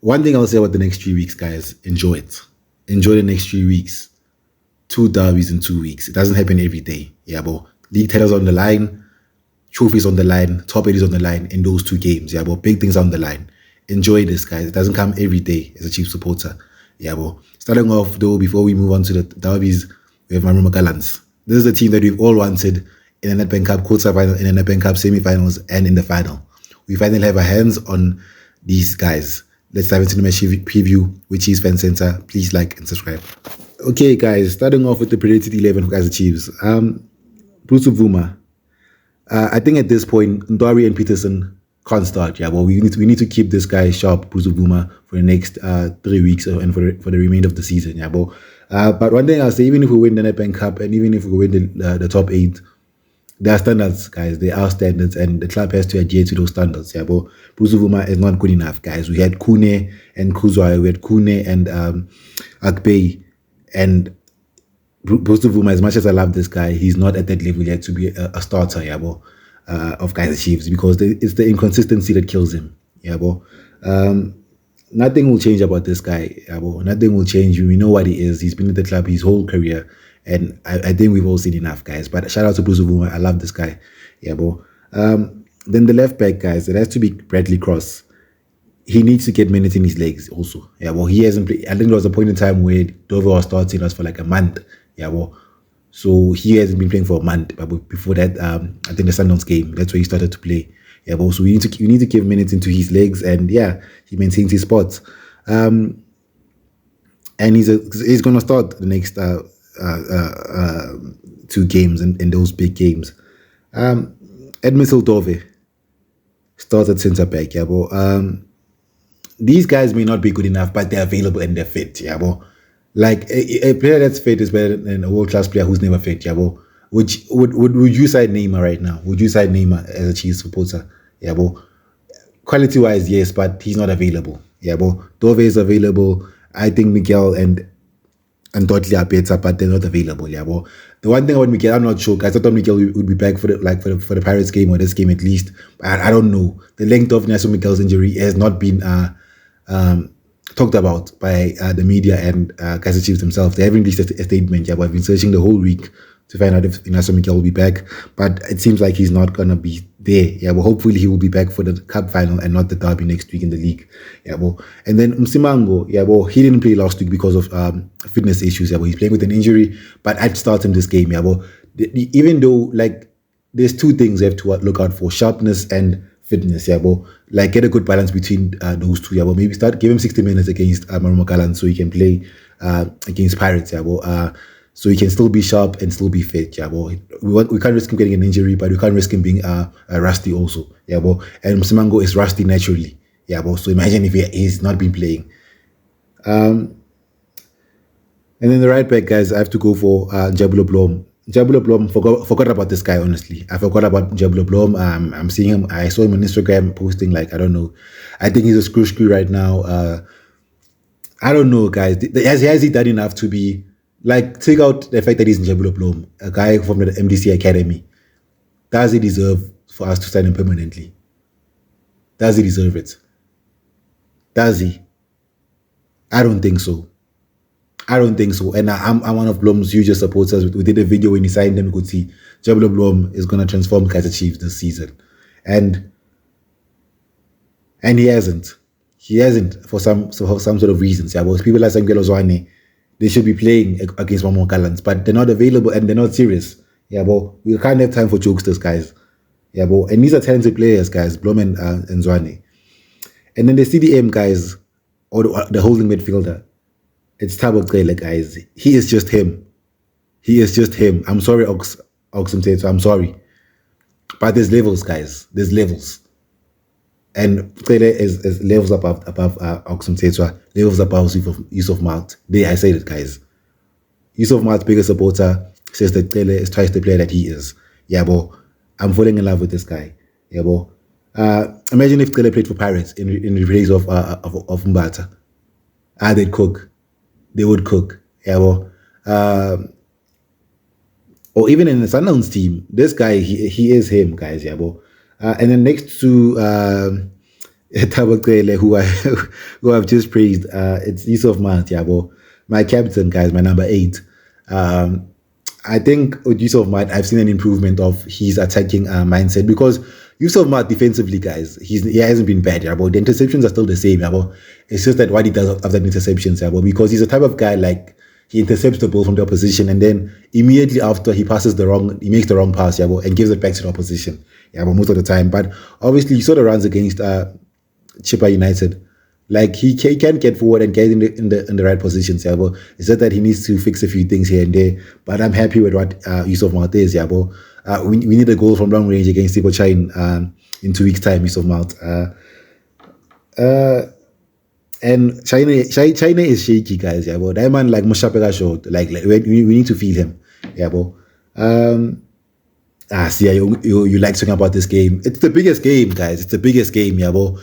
One thing I'll say about the next 3 weeks, guys, enjoy it. Enjoy the next 3 weeks. Two derbies in 2 weeks. It doesn't happen every day. Yeah, but league titles on the line, trophies on the line, top 8 is on the line in those 2 games. Yeah, but big things on the line. Enjoy this, guys. It doesn't come every day as a Chiefs supporter. Yeah, but starting off though, before we move on to the derbies, we have Marumo Gallants. This is a team that we've all wanted in the Nedbank Cup quarter-final, in the Nedbank Cup semi-finals, and in the final. We finally have our hands on these guys. Let's dive into the match preview with Chiefs Fan Center. Please like and subscribe. Okay, guys, starting off with the predicted 11 for Kaizer Chiefs. Bruce Vuma. I think at this point, Ndwari and Peterson can't start. Yeah, well, we need to keep this guy sharp, Bruce Vuma, for the next 3 weeks and for the remainder of the season. Yeah, but one thing I'll say, even if we win the Nedbank Cup and even if we win the top 8, there are standards, guys. There are standards, and the club has to adhere to those standards. Yeah, but Bruce Vuma is not good enough, guys. We had Kune and Kuzwa, we had Kune and Akbey, and Bruce Vuma. As much as I love this guy, he's not at that level yet to be a starter. Yeah, but of Kaizer Chiefs, because it's the inconsistency that kills him. Yeah, but nothing will change about this guy. Yeah, but nothing will change. We know what he is. He's been at the club his whole career. And I think we've all seen enough, guys. But shout out to Bruce Vuma. I love this guy. Yeah, bro. Then the left back, guys, it has to be Bradley Cross. He needs to get minutes in his legs also. Yeah, well, he hasn't played. I think there was a point in time where Dover was starting us for like a month. Yeah, well, so he hasn't been playing for a month. But before that, I think the Sundowns game, that's where he started to play. Yeah, but so we need to give minutes into his legs, and yeah, he maintains his spots. And he's gonna start the next 2 games in those big games. Edmund Dove started centre back. Yeah, but these guys may not be good enough, but they're available and they're fit. Yeah, but like a player that's fit is better than a world-class player who's never fit. Yeah, but would you side Neymar right now? Would you side Neymar as a Chiefs supporter? Yeah, but quality-wise, yes, but he's not available. Yeah, but Dove is available. I think Miguel and Dudley are better, but they're not available. Yeah, well, the one thing about Miguel, I'm not sure, guys. I thought Miguel would be back for the Pirates game or this game at least. But I don't know. The length of Nelson Miguel's injury has not been talked about by the media and Kaizer Chiefs themselves. They haven't released a statement. Yeah, but I've been searching the whole week to find out if Nelson Miguel will be back. But it seems like he's not gonna be there. Yeah, well, hopefully he will be back for the cup final and not the derby next week in the league. Yeah, well, and then Msimango. Yeah, well, he didn't play last week because of fitness issues. Yeah, well, he's playing with an injury, but I'd start him this game. Yeah, well, even though like there's 2 things you have to look out for: sharpness and fitness. Yeah, well, like get a good balance between those 2. Yeah, well, maybe give him 60 minutes against Marumo Gallants so he can play against Pirates. Yeah, well, so he can still be sharp and still be fit. Yeah, well, we can't risk him getting an injury, but we can't risk him being rusty also. Yeah, well, and Msimango is rusty naturally. Yeah, well, so imagine if he's not been playing. And then the right back, guys, I have to go for Jabulo Blom. Jabulo Blom, forgot about this guy, honestly. I forgot about Jabulo Blom. I'm seeing him. I saw him on Instagram posting, like, I don't know. I think he's a screw right now. I don't know, guys. Has he done enough to be, like, take out the fact that he's in Jabulo Blom, a guy from the MDC Academy. Does he deserve for us to sign him permanently? Does he deserve it? Does he? I don't think so. I don't think so. And I'm one of Blom's hugest supporters. We did a video when he signed him. We could see Jabulo Blom is going to transform Kaizer Chiefs this season. And he hasn't. He hasn't for some sort of reasons. Yeah, but people like Sangelo Zwane, they should be playing against Marumo Gallants, but they're not available and they're not serious. Yeah, but we can't have time for jokesters, guys. Yeah, but and these are talented players, guys, Blom and Zwane. And then the CDM guys, or the holding midfielder, it's Thabo Cele, guys. He is just him. He is just him. I'm sorry, Ox Mthetho, I'm sorry. But there's levels, guys. There's levels. And Cele is levels above Ox Mthetho, levels above Yusuf Maart. There, I said it, guys. Yusuf Maart's biggest supporter says that Cele is twice the player that he is. Yeah, but I'm falling in love with this guy. Yeah, but imagine if Cele played for Pirates in replace of Mbata. They'd cook. They would cook. Yeah, well, or even in the Sundowns team, this guy, he is him, guys. Yeah, but and then next to Tabakwele, who I've just praised. It's Yusuf Mat, yabo. My captain, guys, my number 8. I think with Yusuf Mat, I've seen an improvement of his attacking mindset because Yusuf Mat defensively, guys, he hasn't been bad, yeah, but the interceptions are still the same, yeah, but it's just that what he does after the interceptions, yeah, but because he's a type of guy like he intercepts the ball from the opposition and then immediately after he makes the wrong pass, yeah, but, and gives it back to the opposition, yeah, but most of the time. But obviously, you saw the runs against Chippa United. Like he can get forward and get in the right positions, yeah, but it's just that he needs to fix a few things here and there. But I'm happy with what Yusuf Malt is, yeah, but we need a goal from long range against Tibo Chain in 2 weeks' time, Yusuf Malt. And China is shaky, guys, yeah, but that man like Mushapela showed, like we need to feel him, yeah, but see, yeah, you like talking about this game. It's the biggest game, guys. It's the biggest game, yeah, but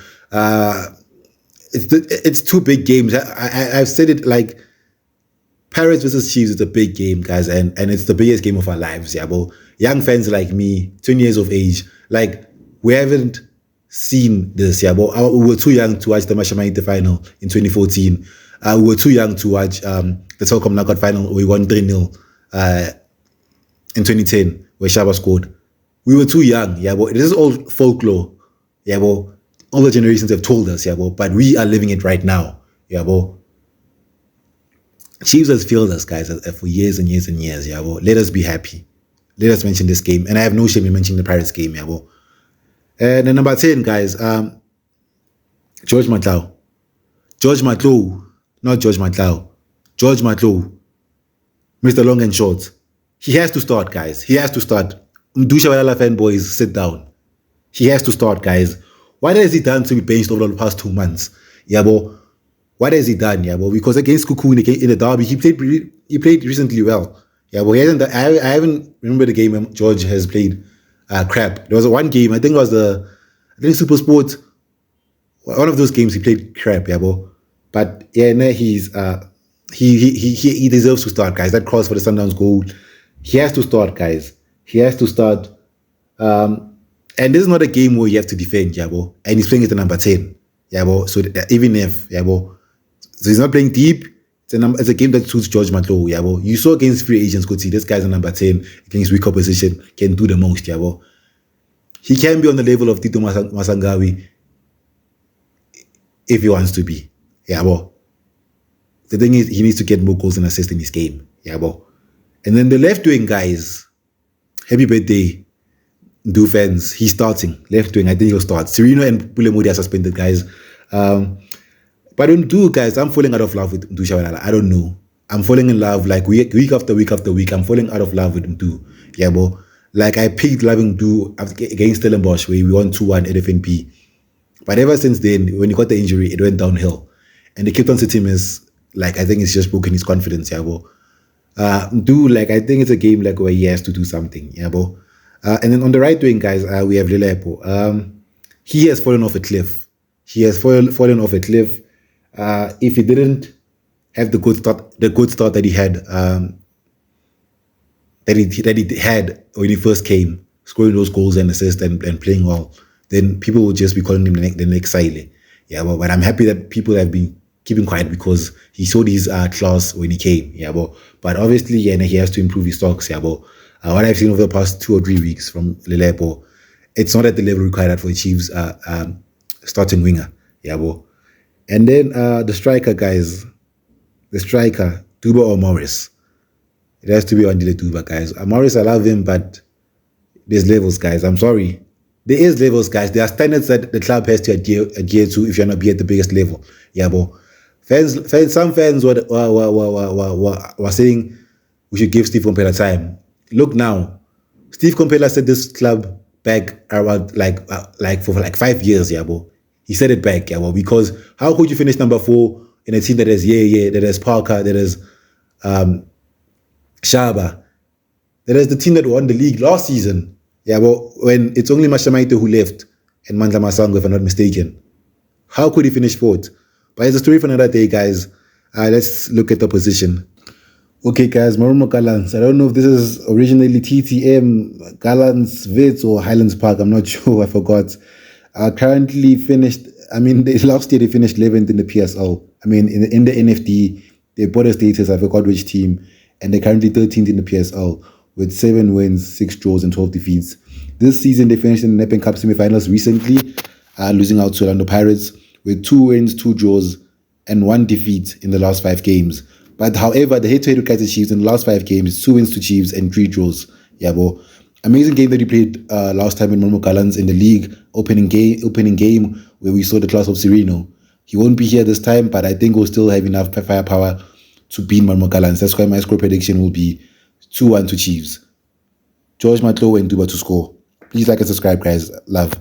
it's two big games. I've said it like Pirates versus Chiefs is a big game, guys, and it's the biggest game of our lives, yeah. But young fans like me, 20 years of age, like we haven't seen this, yeah. But we were too young to watch the Mashamanite final in 2014. We were too young to watch the Telkom knockout final where we won 3-0 in 2010 where Shaba scored. We were too young, yeah. But this is all folklore, yeah. But all the generations have told us, yeah, but we are living it right now, yeah, but Chiefs has failed us, guys, for years and years and years, yeah, but let us be happy. Let us mention this game, and I have no shame in mentioning the Pirates game, yeah, but and then number 10, guys, George Matlau, not George Matlau, George Matlau, Mr. Long and Short. He has to start, guys. He has to start. Mdusha Walala fanboys, sit down. He has to start, guys. What has he done to be benched over the past 2 months? Yeah, but what has he done? Yeah, but because against Cuckoo in the derby, he played recently well. Yeah, but he hasn't. I haven't remember the game when George has played crap. There was one game. I think it was Super Sport. One of those games he played crap. Yeah, but yeah, no, he deserves to start, guys. That cross for the Sundowns goal. He has to start, guys. He has to start. And this is not a game where you have to defend, Yabo. And he's playing at the number 10, Yabo. So even if, Yabo, so he's not playing deep, it's a game that suits George Matlo, Yabo. You saw against free agents, could see this guy's a number 10 against weak opposition, can do the most, Yabo. He can be on the level of Tito Masangawi if he wants to be, Yabo. The thing is, he needs to get more goals and assists in his game, Yabo. And then the left wing guys, happy birthday. Do fans, he's starting left wing. I think he'll start. Sereno and Pulemudi are suspended, guys. But on Do, guys, I'm falling out of love with Mdusha Walala. I don't know. I'm falling in love like week after week after week. I'm falling out of love with Mdu. Yeah, but like I picked loving Mdu against Stellenbosch where we won 2-1 at FNP. But ever since then, when he got the injury, it went downhill. And they kept on sitting as like I think it's just broken his confidence, yeah, but Mdu, like I think it's a game like where he has to do something, yeah, but and then on the right wing, guys, we have Lelepo. He has fallen off a cliff. He has fallen off a cliff. If he didn't have the good start that he had, that he had when he first came, scoring those goals and assists and playing well, then people will just be calling him the next Siley. Yeah, but I'm happy that people have been keeping quiet because he showed his class when he came. Yeah, but obviously, yeah, he has to improve his stocks. Yeah, but what I've seen over the past 2 or 3 weeks from Lelepo, it's not at the level required for the Chiefs starting winger. Yeah, and then the striker, guys, Duba or Morris. It has to be Andile Duba, guys. Morris, I love him, but there's levels, guys. I'm sorry. There is levels, guys. There are standards that the club has to adhere to if you're not be at the biggest level. Yeah, some fans were saying we should give Steve Kompela time. Look now, Steve Kompela set this club back around for 5 years, yeah, he set it back, yeah, because how could you finish number 4 in a team that has that has Parker, that has Shaba, that is the team that won the league last season, yeah, when it's only Mashamaite who left and Mandla Masango, if I'm not mistaken. How could he finish 4th? But it's a story for another day, guys. Let's look at the position. Okay, guys, Marumo Gallants. I don't know if this is originally TTM, Gallants, Wits, or Highlands Park. I'm not sure. I forgot. Currently finished I mean, last year they finished 11th in the PSL. I mean, in the NFD, they bought a status, I forgot which team, and they're currently 13th in the PSL with 7 wins, 6 draws, and 12 defeats. This season, they finished in the Nedbank Cup semi-finals recently, losing out to Orlando Pirates with 2 wins, 2 draws, and 1 defeat in the last 5 games. But however, the head-to-head with Kaizer Chiefs in the last 5 games, 2 wins to Chiefs and 3 draws. Yeah, bro. Amazing game that he played last time in Marmot Gallants in the league opening game where we saw the class of Sereno. He won't be here this time, but I think we'll still have enough firepower to beat Marmot Gallants. That's why my score prediction will be 2-1 to Chiefs. George Matlo and Duba to score. Please like and subscribe, guys. Love.